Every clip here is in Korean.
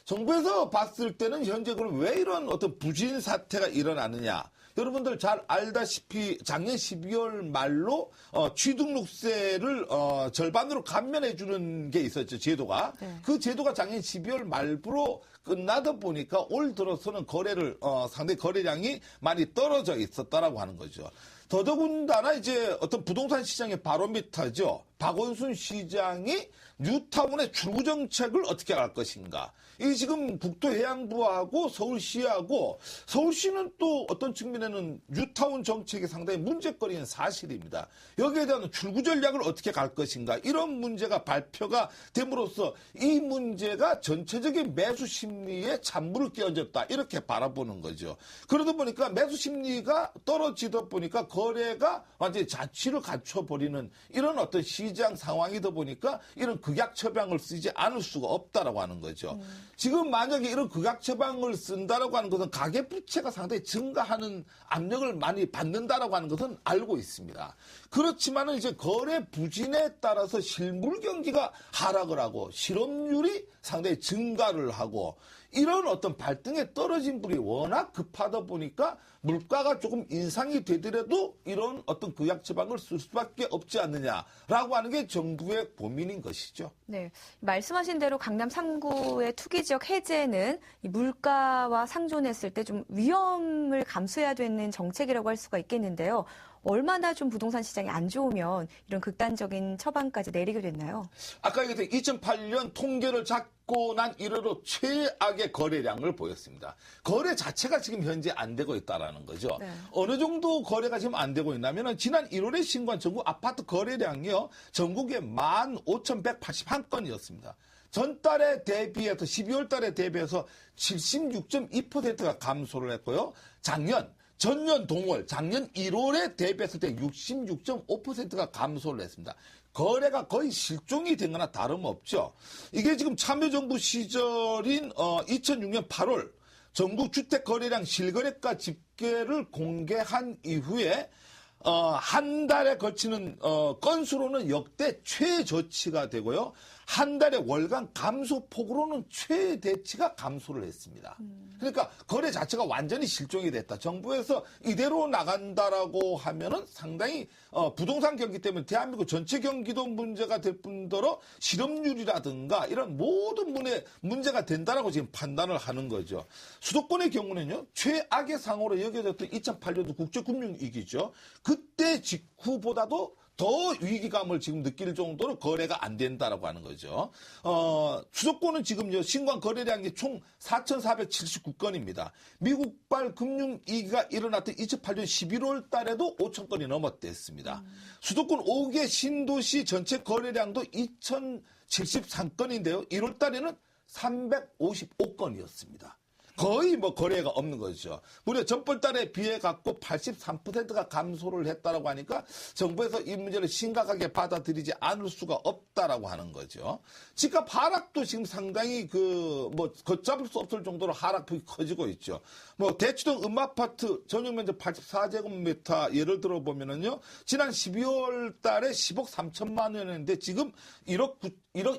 정부에서 봤을 때는 현재 그럼 왜 이런 어떤 부진 사태가 일어나느냐. 여러분들 잘 알다시피 작년 12월 말로 취등록세를 절반으로 감면해 주는 게 있었죠, 제도가. 네. 그 제도가 작년 12월 말부로 끝나다 보니까 올 들어서는 상당히 거래량이 많이 떨어져 있었다라고 하는 거죠. 더더군다나 이제 어떤 부동산 시장의 바로미터죠. 박원순 시장이 뉴타운의 출구 정책을 어떻게 할 것인가. 이게 지금 국토해양부하고 서울시하고 서울시는 또 어떤 측면에는 뉴타운 정책이 상당히 문제거리인 사실입니다. 여기에 대한 출구 전략을 어떻게 갈 것인가. 이런 문제가 발표가 됨으로써 이 문제가 전체적인 매수 심리에 찬물을 끼얹었다. 이렇게 바라보는 거죠. 그러다 보니까 매수 심리가 떨어지다 보니까 거래가 완전히 자취를 갖춰버리는 이런 어떤 시장 상황이다 보니까 이런 극약 처방을 쓰지 않을 수가 없다라고 하는 거죠. 지금 만약에 이런 극약 처방을 쓴다라고 하는 것은 가계부채가 상당히 증가하는 압력을 많이 받는다라고 하는 것은 알고 있습니다. 그렇지만은 이제 거래 부진에 따라서 실물 경기가 하락을 하고 실업률이 상당히 증가를 하고 이런 어떤 발등에 떨어진 불이 워낙 급하다 보니까 물가가 조금 인상이 되더라도 이런 어떤 극약 처방을 쓸 수밖에 없지 않느냐라고 하는 게 정부의 고민인 것이죠. 네, 말씀하신 대로 강남 3구의 투기 지역 해제는 이 물가와 상존했을 때 좀 위험을 감수해야 되는 정책이라고 할 수가 있겠는데요. 얼마나 좀 부동산 시장이 안 좋으면 이런 극단적인 처방까지 내리게 됐나요? 아까 얘기했던 2008년 통계를 잡고 난 이래로 최악의 거래량을 보였습니다. 거래 자체가 지금 현재 안 되고 있다라는 거죠. 네. 어느 정도 거래가 지금 안 되고 있냐면은 지난 1월에 신고한 전국 아파트 거래량이요. 전국에 15,181건이었습니다. 전달에 대비해서 12월 달에 대비해서 76.2%가 감소를 했고요. 전년 동월, 작년 1월에 대비했을 때 66.5%가 감소를 했습니다. 거래가 거의 실종이 된 거나 다름없죠. 이게 지금 참여정부 시절인 2006년 8월 전국 주택 거래량 실거래가 집계를 공개한 이후에 한 달에 걸치는 건수로는 역대 최저치가 되고요. 한 달에 월간 감소폭으로는 최대치가 감소를 했습니다. 그러니까 거래 자체가 완전히 실종이 됐다. 정부에서 이대로 나간다라고 하면은 상당히 부동산 경기 때문에 대한민국 전체 경기도 문제가 될 뿐더러 실업률이라든가 이런 모든 문제가 된다라고 지금 판단을 하는 거죠. 수도권의 경우는요. 최악의 상황으로 여겨졌던 2008년도 국제금융위기죠. 그때 직후보다도 더 위기감을 지금 느낄 정도로 거래가 안 된다라고 하는 거죠. 수도권은 지금요, 신고한 거래량이 총 4,479건입니다. 미국발 금융위기가 일어났던 2008년 11월 달에도 5,000건이 넘었댔습니다. 수도권 5개 신도시 전체 거래량도 2,073건인데요. 1월 달에는 355건이었습니다. 거의 거래가 없는 거죠. 무려 전월 달에 비해 갖고 83%가 감소를 했다라고 하니까 정부에서 이 문제를 심각하게 받아들이지 않을 수가 없다라고 하는 거죠. 집값 하락도 지금 상당히 걷잡을 수 없을 정도로 하락폭이 커지고 있죠. 대치동 음아파트 전용 면적 84제곱미터 예를 들어 보면은요, 지난 12월 달에 10억 3천만 원이었는데 지금 1억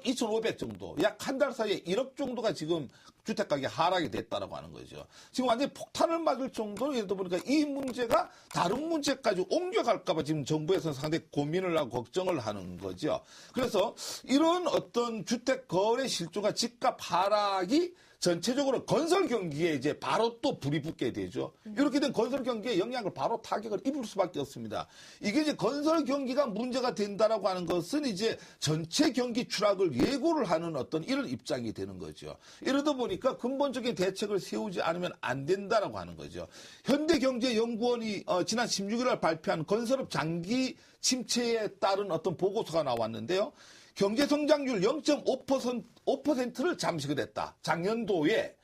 2,500 정도, 약 한 달 사이에 1억 정도가 지금 주택가격이 하락이 됐다라고 하는 거죠. 지금 완전히 폭탄을 맞을 정도로 예를 들어 보니까 이 문제가 다른 문제까지 옮겨갈까봐 지금 정부에서는 상당히 고민을 하고 걱정을 하는 거죠. 그래서 이런 어떤 주택 거래 실종과 집값 하락이 전체적으로 건설 경기에 이제 바로 또 불이 붙게 되죠. 이렇게 된 건설 경기에 영향을 바로 타격을 입을 수밖에 없습니다. 이게 이제 건설 경기가 문제가 된다라고 하는 것은 이제 전체 경기 추락을 예고를 하는 어떤 이런 입장이 되는 거죠. 이러다 보니까 근본적인 대책을 세우지 않으면 안 된다라고 하는 거죠. 현대경제연구원이 지난 16일 발표한 건설업 장기 침체에 따른 어떤 보고서가 나왔는데요. 경제 성장률 0.5%를 잠식을 했다. 작년도에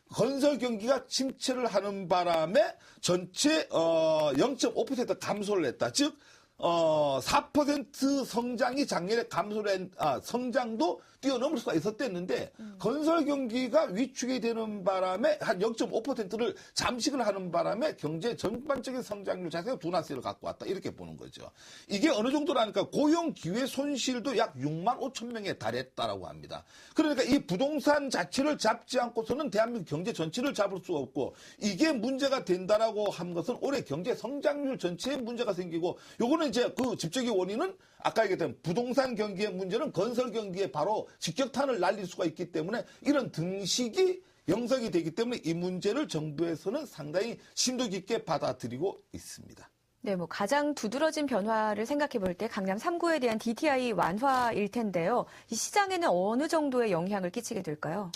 건설 경기가 침체를 하는 바람에 전체 0.5% 감소를 했다. 즉 4% 성장이 작년에 감소를 성장도 뛰어넘을 수가 있었댔는데 건설 경기가 위축이 되는 바람에 한 0.5%를 잠식을 하는 바람에 경제 전반적인 성장률 자체가 둔화세를 갖고 왔다 이렇게 보는 거죠. 이게 어느 정도라니까 고용 기회 손실도 약 6만 5천 명에 달했다라고 합니다. 그러니까 이 부동산 자체를 잡지 않고서는 대한민국 경제 전체를 잡을 수 없고 이게 문제가 된다라고 한 것은 올해 경제 성장률 전체에 문제가 생기고 요거는 이제 그 직접적인 원인은 아까 얘기했던 부동산 경기의 문제는 건설 경기에 바로 직격탄을 날릴 수가 있기 때문에 이런 등식이 영석이 되기 때문에 이 문제를 정부에서는 상당히 심도 깊게 받아들이고 있습니다. 네, 뭐 가장 두드러진 변화를 생각해 볼 때 강남 3구에 대한 DTI 완화일 텐데요. 이 시장에는 어느 정도의 영향을 끼치게 될까요?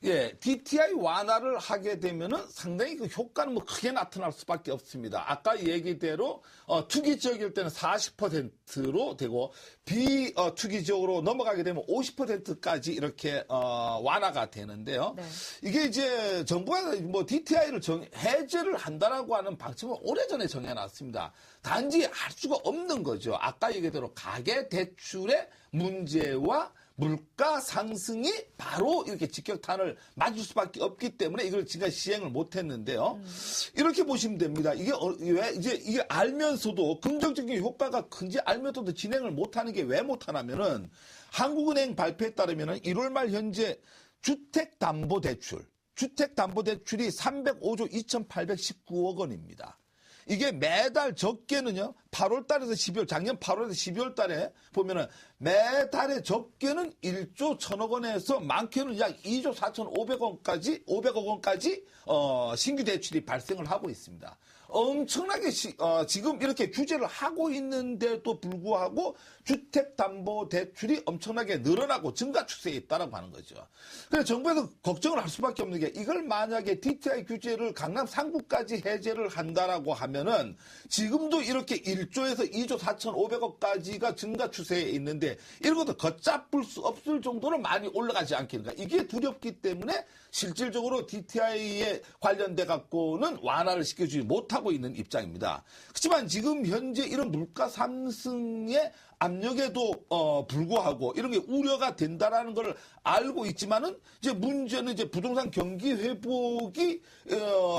예, DTI 완화를 하게 되면은 상당히 그 효과는 뭐 크게 나타날 수밖에 없습니다. 아까 얘기대로 투기 지역일 때는 40%로 되고 비투기 지역으로 넘어가게 되면 50%까지 이렇게 완화가 되는데요. 네. 이게 이제 정부가 뭐 DTI를 해제를 한다라고 하는 방침을 오래전에 정해놨습니다. 단지 할 수가 없는 거죠. 아까 얘기대로 가계 대출의 문제와 물가 상승이 바로 이렇게 직격탄을 맞을 수밖에 없기 때문에 이걸 지금까지 시행을 못했는데요. 이렇게 보시면 됩니다. 이게 왜 이게 알면서도 긍정적인 효과가 큰지 알면서도 진행을 못하는 게 왜 못하냐면은 한국은행 발표에 따르면은 1월 말 현재 주택담보대출이 305조 2,819억 원입니다. 이게 매달 적게는요, 8월 달에서 12월, 작년 8월에서 12월 달에 보면은 매달의 적게는 1조 1,000억 원에서 많게는 약 2조 500억 원까지 신규 대출이 발생을 하고 있습니다. 엄청나게 지금 이렇게 규제를 하고 있는데도 불구하고 주택담보대출이 엄청나게 늘어나고 증가 추세에 있다라고 하는 거죠. 그래서 정부에서 걱정을 할 수밖에 없는 게 이걸 만약에 DTI 규제를 강남 3구까지 해제를 한다라고 하면은 지금도 이렇게 1조에서 2조 4,500억까지가 증가 추세에 있는데 이런 것도 걷잡을 수 없을 정도로 많이 올라가지 않겠는가. 이게 두렵기 때문에 실질적으로 DTI에 관련돼 갖고는 완화를 시켜주지 못하고 있는 입장입니다. 그렇지만 지금 현재 이런 물가 상승의 압력에도 불구하고 이런 게 우려가 된다라는 걸 알고 있지만은 이제 문제는 이제 부동산 경기 회복이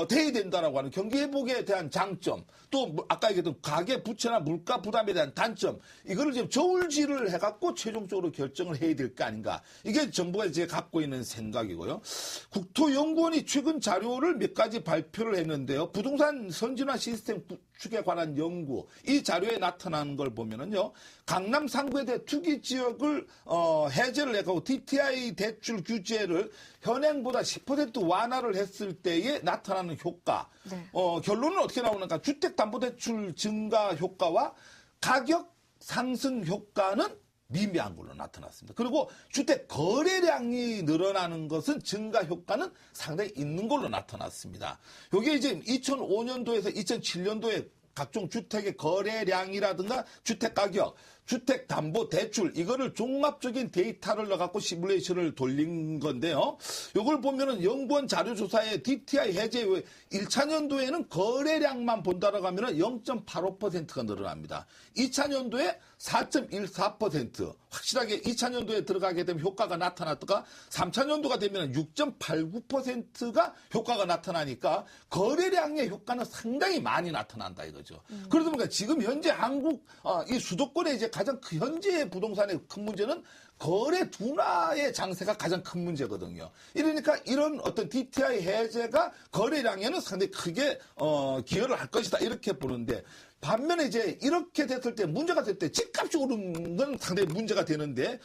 돼야 된다라고 하는 경기 회복에 대한 장점 또 아까 얘기했던 가계 부채나 물가 부담에 대한 단점 이거를 지금 저울질을 해갖고 최종적으로 결정을 해야 될 거 아닌가 이게 정부가 이제 갖고 있는 생각이고요. 국토연구원이 최근 자료를 몇 가지 발표를 했는데요. 부동산 선진화 시스템 구축에 관한 연구 이 자료에 나타나는 걸 보면은요. 강남 3구에 대해 투기 지역을 해제를 해가고 DTI 대출 규제를 현행보다 10% 완화를 했을 때에 나타나는 효과. 네. 결론은 어떻게 나오는가? 주택담보대출 증가 효과와 가격 상승 효과는 미미한 걸로 나타났습니다. 그리고 주택 거래량이 늘어나는 것은 증가 효과는 상당히 있는 걸로 나타났습니다. 이게 이제 2005년도에서 2007년도에 각종 주택의 거래량이라든가 주택 가격, 주택담보대출 이거를 종합적인 데이터를 넣어갖고 시뮬레이션을 돌린 건데요. 이걸 보면은 연구원 자료조사에 DTI 해제 후에 1차년도에는 거래량만 본다라고 하면은 0.85%가 늘어납니다. 2차년도에 4.14% 확실하게 2차년도에 들어가게 되면 효과가 나타났다가 3차년도가 되면 6.89%가 효과가 나타나니까 거래량의 효과는 상당히 많이 나타난다 이거죠. 그러다 보니까 지금 현재 한국 이 수도권에 이제 가장 현재의 부동산의 큰 문제는 거래 둔화의 장세가 가장 큰 문제거든요. 이러니까 이런 어떤 DTI 해제가 거래량에는 상당히 크게 기여를 할 것이다 이렇게 보는데 반면에 이제 이렇게 됐을 때 문제가 될 때 집값이 오르는 건 상당히 문제가 되는데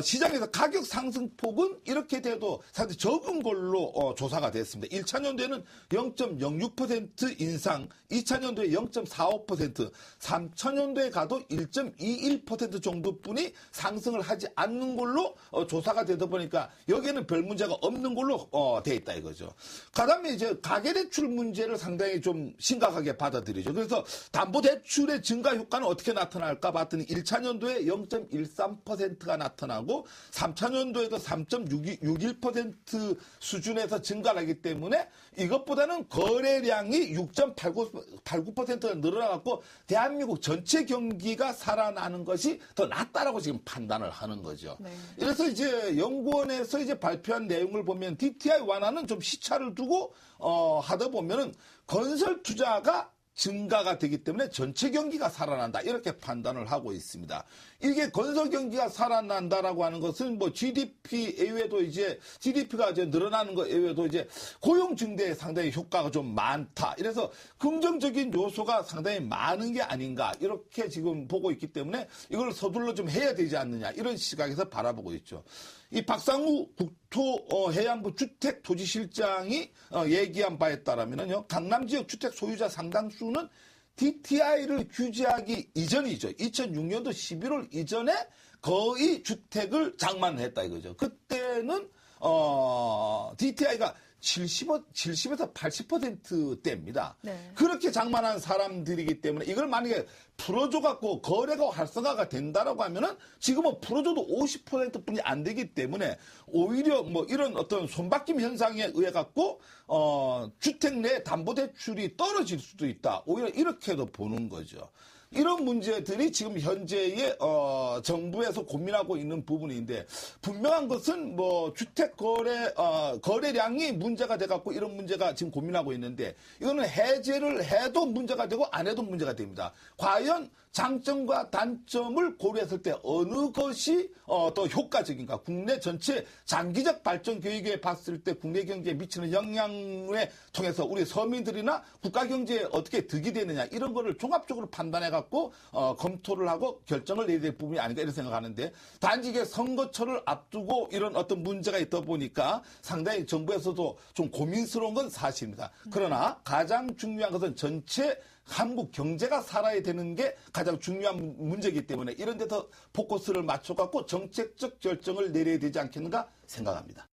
시장에서 가격 상승폭은 이렇게 돼도 상당히 적은 걸로 조사가 됐습니다. 1차년도에는 0.06% 인상, 2차년도에 0.45%, 3차년도에 가도 1.21% 정도뿐이 상승을 하지 않는 걸로 조사가 되다 보니까 여기에는 별 문제가 없는 걸로 돼 있다 이거죠. 그다음에 이제 가계대출 문제를 상당히 좀 심각하게 받아들이죠. 그래서 담보대출의 증가 효과는 어떻게 나타날까 봤더니 1차 년도에 0.13%가 나타나고 3차 년도에도 3.61% 수준에서 증가를 하기 때문에 이것보다는 거래량이 6.89%가 늘어나갖고 대한민국 전체 경기가 살아나는 것이 더 낫다라고 지금 판단을 하는 거죠. 네. 그래서 이제 연구원에서 이제 발표한 내용을 보면 DTI 완화는 좀 시차를 두고 하다 보면은 건설 투자가 증가가 되기 때문에 전체 경기가 살아난다 이렇게 판단을 하고 있습니다. 이게 건설 경기가 살아난다라고 하는 것은 뭐 GDP 이외에도 이제 GDP가 이제 늘어나는 것 이외에도 이제 고용 증대에 상당히 효과가 좀 많다. 이래서 긍정적인 요소가 상당히 많은 게 아닌가 이렇게 지금 보고 있기 때문에 이걸 서둘러 좀 해야 되지 않느냐 이런 시각에서 바라보고 있죠. 이 박상우 국토해양부 주택토지실장이 얘기한 바에 따르면요, 강남 지역 주택 소유자 상당수는 DTI를 규제하기 이전이죠. 2006년도 11월 이전에 거의 주택을 장만했다 이거죠. 그때는 DTI가 70에서 80%대입니다. 네. 그렇게 장만한 사람들이기 때문에 이걸 만약에 풀어줘갖고 거래가 활성화가 된다라고 하면은 지금은 풀어줘도 50%뿐이 안 되기 때문에 오히려 뭐 이런 어떤 손바뀜 현상에 의해 갖고 주택 내 담보대출이 떨어질 수도 있다. 오히려 이렇게도 보는 거죠. 이런 문제들이 지금 현재의 정부에서 고민하고 있는 부분인데 분명한 것은 뭐 주택 거래량이 문제가 돼갖고 이런 문제가 지금 고민하고 있는데 이거는 해제를 해도 문제가 되고 안 해도 문제가 됩니다. 과연 장점과 단점을 고려했을 때 어느 것이 더 효과적인가? 국내 전체 장기적 발전 계획에 봤을 때 국내 경제에 미치는 영향을 통해서 우리 서민들이나 국가 경제에 어떻게 득이 되느냐 이런 거를 종합적으로 판단해갖고 검토를 하고 결정을 내야 될 부분이 아닌가 이런 생각하는데 단지 이게 선거철을 앞두고 이런 어떤 문제가 있다 보니까 상당히 정부에서도 좀 고민스러운 건 사실입니다. 그러나 가장 중요한 것은 전체 한국 경제가 살아야 되는 게 가장 중요한 문제이기 때문에 이런 데서 포커스를 맞춰갖고 정책적 결정을 내려야 되지 않겠는가 생각합니다.